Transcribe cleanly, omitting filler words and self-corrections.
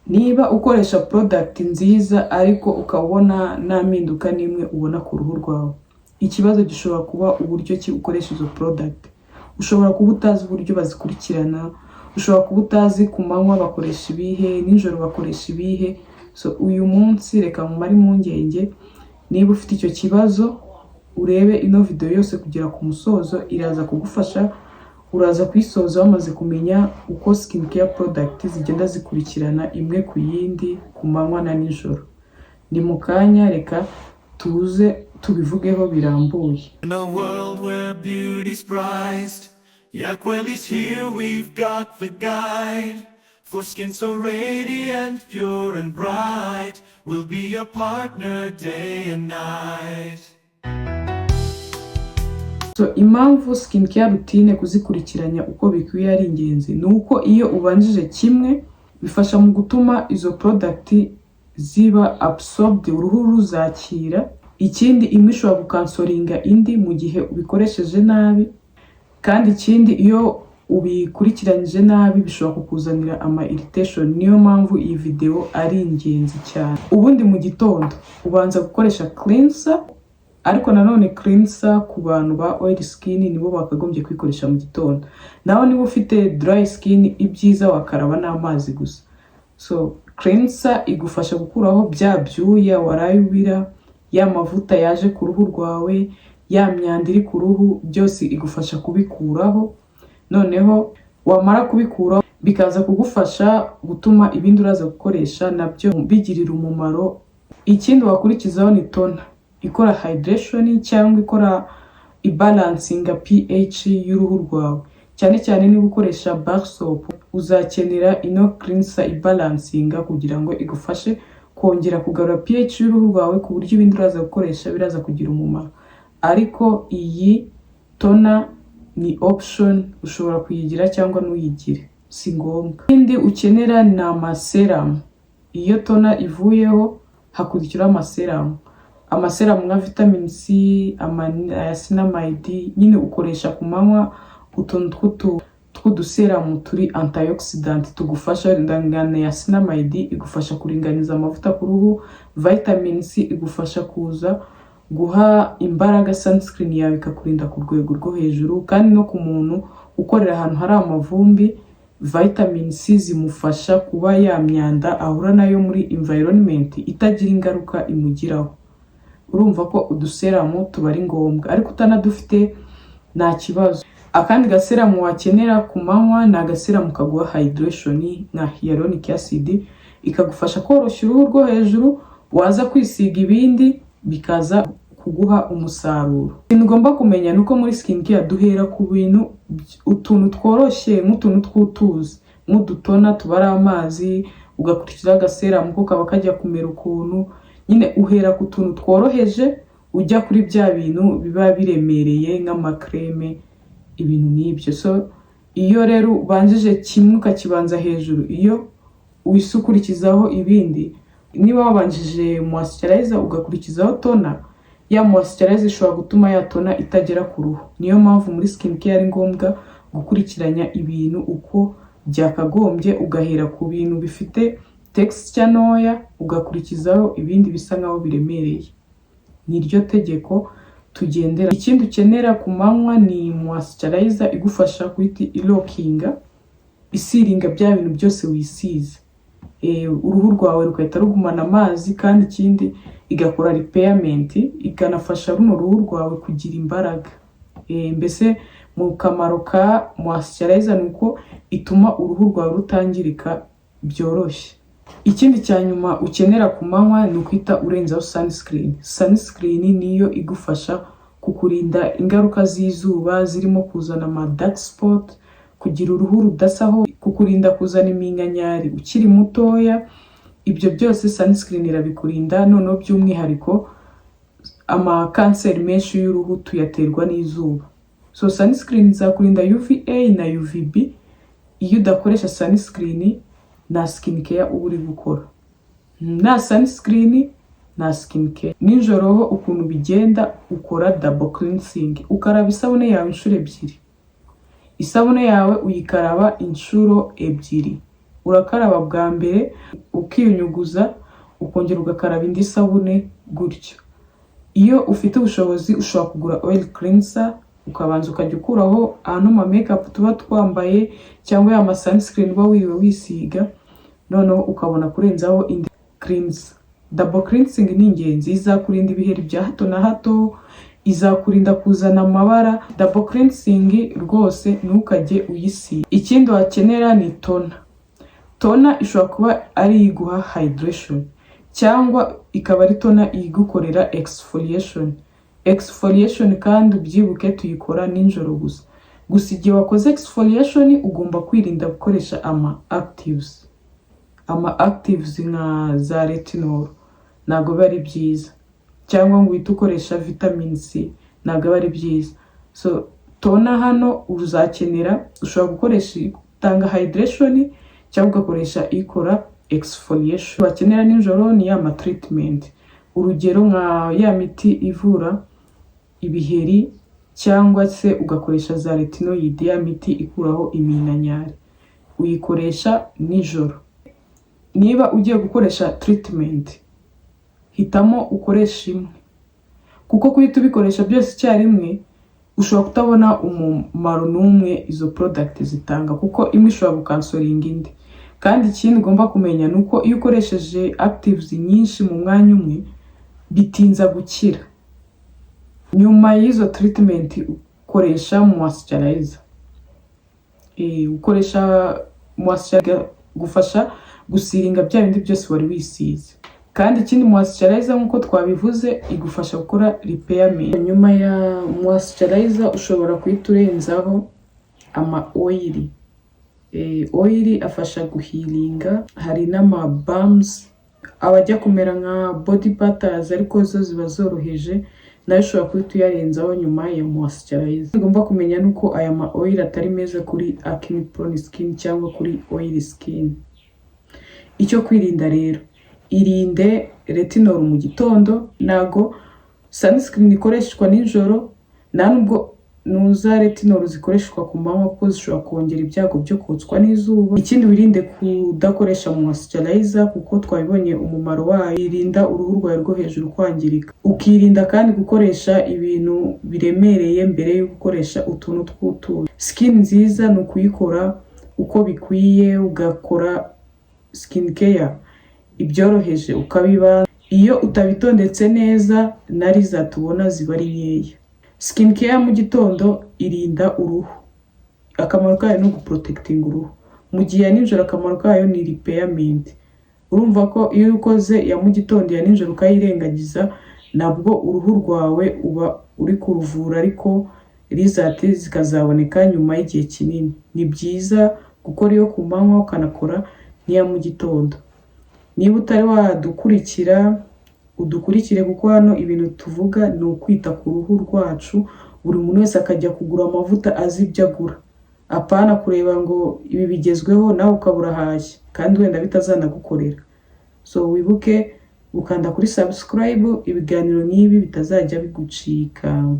Niba ukoresha product nziza ariko ukabona nta mpinduka n'imwe ubona ku ruhu rwawe, ikibazo gishobora kuba uburyo ki ukoresha izo product. Ushobora kuba utazi uburyo bazikurikirana, ushobora kuba utazi ku manywa bakoresha ibihe, nijoro bakoresha ibihe. So uyu munsi reka mumare impungenge, niba ufite icyo kibazo urebe ino video yose kugera ku musozo, iraza kugufasha. Uraza kwisoza wamaze kumenya uko skincare product zigenda zikurikirana imwe ku yindi ku manywa na nijoro. Ni mu kanya, reka tuze tubivugeho birambuye. In a world where beauty's prized, Yakwel is here, we've got the guide. For skin so radiant, pure and bright, we'll be your partner day and night. So impamvu skincare routine kuzikurikiranya uko bikwiye ari ingenzi, nuko iyo ubanjije kimwe bifasha mu gutuma izo product ziba absorbed, uruhu ruzakira. Ikindi, imwe ishobora gukansoringa indi mu gihe ubikoresheje nabi, kandi ikindi iyo ubikurikiranyije nabi bishobora kukuzanira ama irritation. Niyo mpamvu iyi video ari ingenzi cyane. Ubundi mu gitondo ubanza gukoresha cleanser, ariko nanone cleanser ku bantu ba oil skin nibo bakagombye kwikoresha mu gitondo. Naho niba ufite dry skin, ibyiza wakaraba n'amazi gusa. So cleanser igufasha gukuraho bya byuya waraye ubira, ya mavuta yaje ku ruhu rwawe, ya myanda iri ku ruhu, byose igufasha kubikuraho. Noneho wamara kubikuraho bikaza kugufasha gutuma ibindi uraza gukoresha nabyo bigirira umumaro. Ikindi wakurikizaho ni toner ikora hydration cyangwa ikora ibalancinga pH y'uruhu rwawe. Cyane cyane niba ukoresha bar soap, uzakenera ino cleanser ibalancinga kugira ngo igufashe kongera kugarura pH y'uruhu rwawe ku buryo ibindi uraza gukoresha biraza kugira umumaro. Ariko iyi toner ni option, ushobora kuyigira cyangwa ntuyigire, si ngombwa. Ikindi ukenera ni amaseramu. Iyo toner ivuyeho hakurikiraho amaseramu. Amaseramu nka vitamin C, niacinamide, nyine ukoresha ku manywa utuntu tw'uduseramu turi antioxidant tugufasha. Niacinamide igufasha kuringaniza amavuta ku ruhu, vitamin C igufasha kuza guha imbaraga sunscreen yawe ikakurinda ku rwego rwo hejuru. Kandi no ku muntu ukorera ahantu hari amavumbi, vitamin C zimufasha kuba ya myanda ahura nayo muri environment itagira ingaruka imugiraho. Urumva ko uduseramu tuba ari ngombwa, ariko utanadufite nta kibazo. Akandi gaseramu wakenera ku manywa ni agaseramu kaguha hydration nka hyaluronic acid, ikagufasha koroshya uruhu rwo hejuru, waza kwisiga ibindi bikaza kuguha umusaruro. Ikintu ugomba kumenya nuko muri skincare duhera ku bintu utuntu tworoshye nk'utuntu tw'utuzi, nk'udutona tubara amazi, ugakurikiza agaseramu ko kaba kajya kumera ukuntu. Nyine uhera ku tuntu tworoheje ujya kuri bya bintu biba biremereye nk'amakreme, ibintu n'ibyo. So iyo rero ubanjije kimwe ukakibanza hejuru, iyo wisukurikizaho ibindi. Niba wabanjije moisturizer ugakurikizaho toner, ya moisturizer ishobora gutuma ya toner itagera ku ruhu. Niyo mpamvu muri skincare ari ngombwa gukurikiranya ibintu uko byakagombye, ugahera ku bintu bifite texture ntoya ugakurikizaho ibindi bisa nkaho biremereye. Niryo tegeko tugendera. Ikindi ukenera ku manywa ni moisturizer igufasha guhita ilokinga, isiringa bya bintu byose wisize. Uruhu rwawe rugahita rugumana amazi, kandi ikindi igakora repairment, ikanafasha runo ruhu rwawe kugira imbaraga. Mbese mu kamaro ka moisturizer nuko ituma uruhu rwawe rutangirika byoroshye. Ikindi cya nyuma ukenera ku manywa ni ukwita urenzaho sunscreen. Sunscreen niyo igufasha kukurinda ingaruka z'izuba zirimo kuzana ama dark spot, kugira uruhu rudasaho, kukurinda kuzana iminkanyari ukiri mutoya. Ibyo byose sunscreen irabikurinda. Noneho by'umwihariko ama kanseri menshi y'uruhu tuyaterwa n'izuba. So sunscreen zakurinda UVA na UVB. Iyo udakoresha sunscreen na skincare uba uri gukora. Na sunscreen na skincare. Nijoro ho ukuntu bigenda, ukora double cleansing. Ukaraba isabune yawe inshuro ebyiri. Isabune yawe uyikaraba inshuro ebyiri. urakaraba bwa mbere ukiyunyuguza ukongera ugakaraba indi sabune gutyo. Iyo ufite ubushobozi ushobora kugura oil cleanser ukabanza ukajya ukuraho ama makeup tuba twambaye cyangwa ya sunscreen uba wiriwe wisiga, noneho ukabona kurenzaho indi cleanser. Double cleansing ni ingenzi, izakurinda ibiheri bya hato na hato, izakurinda kuzana amabara. Double cleansing rwose ntukajye uyisiga. Ikindi wakenera ni toner. Toner ishobora kuba ari iguha hydration cyangwa ikaba ari toner igukorera exfoliation. Exfoliation kandi ubyibuke tuyikora ninjoro gusa. Gusa igihe wakoze exfoliation ugomba kwirinda gukoresha actives. Actives nka za retinol ntago bari byiza, cyangwa ngo uhite ukoresha vitamin C ntago bari byiza. So toner hano uzakenera, ushobora gukoresha itanga hydration cyangwa ugakoresha ikora exfoliation. Wakenera ninjoro ni ya treatment, urugero nka ya miti ivura ibiheri cyangwa se ugakoresha za retinoid, ya miti ikuraho iminkanyari, uyikoresha nijoro. Niba ugiye gukoresha treatment hitamo ukoresha imwe, kuko kuhita ubikoresha byose icyarimwe ushobora kutabona umumaro n'umwe izo product zitanga, kuko imwe ishobora gukansoringa indi. Kandi ikindi ugomba kumenya nuko iyo ukoresheje actives nyinshi mu mwanya umwe bitinza gukira. Nyuma y'izo treatment ukoresha moisturizer. Ukoresha moisturizer gufasha gusiringa bya bindi byose wari wisize. Kandi ikindi moisturizer nkuko twabivuze igufasha gukora repairment. Nyuma ya moisturizer ushobora kuhita urenzaho oil. Oil afasha guhealinga. Hari n'ama balms abajya kumera nka body butters ariko zo ziba zoroheje, nayo ushobora kuhita uyarenzaho nyuma ya moisturizer. Ugomba kumenya nuko aya oil atari meza kuri acne prone skin cyangwa kuri oily skin. Icyo kwirinda rero, irinde retinol mu gitondo, nago sunscreen ikoreshwa nijoro, nubwo nuza retinol zikoreshwa ku manywa kuko zishobora kongera ibyago byo kotswa n'izuba. Ikindi wirinde kudakoresha moisturizer kuko twabibonye umumaro wayo, irinda uruhu rwawe rwo hejuru kwangirika. Ukirinda kandi gukoresha ibintu biremereye mbere yo gukoresha utuntu tw'utuzi. Skin nziza ni ukuyikora uko bikwiye, ugakora skin care ibyoroheje ukabiba. Iyo utabitondetse neza na result tubona ziba ari nkeya. Skin care mu gitondo irinda uruhu, akamaro kayo ni uguprotecting uruhu. Mu gihe nijoro akamaro kayo ni repairment. Urumva ko iyo ukoze ya mu gitondo ya nijoro ukayirengagiza, nabwo uruhu rwawe uba uri kuruvura ariko result zikazaboneka nyuma y'igihe kinini. Ni byiza gukora iyo ku manywa ukanakora niya mu gitondo. Niba utari wadukurikira udukurikire, kuko hano ibintu tuvuga ni ukwita ku ruhu rwacu. Buri muntu wese akajya kugura amavuta azi ibyo agura, apana kureba ngo ibi bigezweho nawe ukabura hashya kandi wenda bitazanagukorera. So wibuke gukanda kuri subscribe ibiganiro n'ibi bitazajya bigucika.